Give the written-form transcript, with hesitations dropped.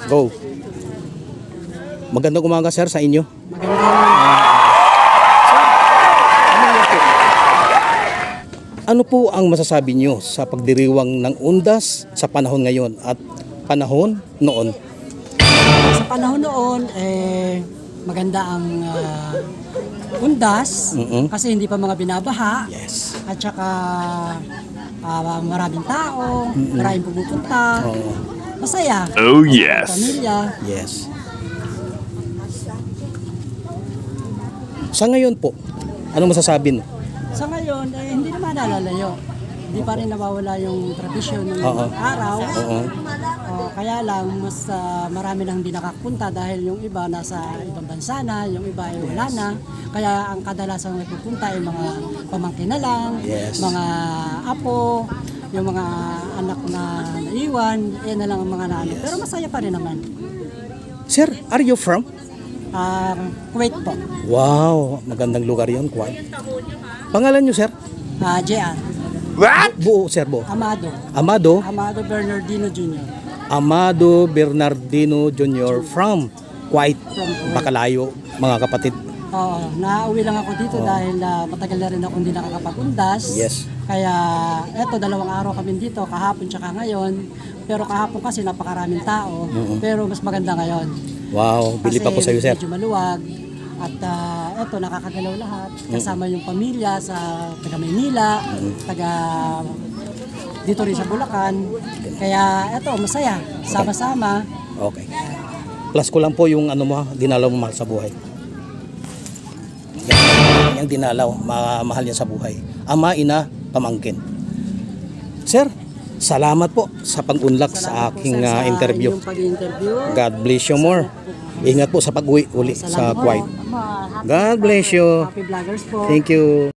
Go. Magandang umaga sir sa inyo. Ano po ang masasabi nyo sa pagdiriwang ng undas sa panahon ngayon at panahon noon? Sa panahon noon, maganda ang undas kasi hindi pa mga binabaha. Yes. At saka maraming tao, maraming pumupunta. Masaya. Oh yes. Pamilya. Yes. Sa ngayon po, ano masasabi mo? Sa ngayon, hindi naman nalalayo. Hindi pa rin nawawala yung tradisyon ng araw. Kaya lang, mas marami nang hindi nakapunta dahil yung iba nasa ibang bansa na, yung iba ay wala na. Kaya ang kadalasan nagpupunta ay mga pamangkin na lang, mga apo, yung mga anak na naiwan, yan na lang ang mga naano. Pero masaya pa rin naman. Sir, are you from? Kuwait po. Wow, magandang lugar yon, Kuwait. Pangalan nyo sir? JR. What? Buo sir, buo. Amado. Amado? Amado Bernardino Jr. Amado Bernardino Jr. from Kuwait. Bakalayo, mga kapatid. Oo, nauwi lang ako dito dahil matagal na rin ako hindi nakakapag-undas. Yes. Kaya eto, 2 araw kami dito, kahapon tsaka ngayon. Pero kahapon kasi napakaraming tao, pero mas maganda ngayon. Wow, bilib ako sa iyo sir. Medyo maluwag. At eto, nakakagalaw lahat. Kasama yung pamilya sa taga Maynila, taga dito rin sa Bulacan. Kaya eto, masaya. Sama-sama. Okay. Plus ko lang po yung ano mo, dinalaw mo mahal sa buhay. Yung dinalaw, mahal yan sa buhay. Ama, ina, pamangkin. Sir, salamat po sa pag-unlak sa aking interview. Yung pag-interview. God bless you more. Ingat po sa pag-uwi uli sa Kuwait. God bless you. Happy vloggers po. Thank you.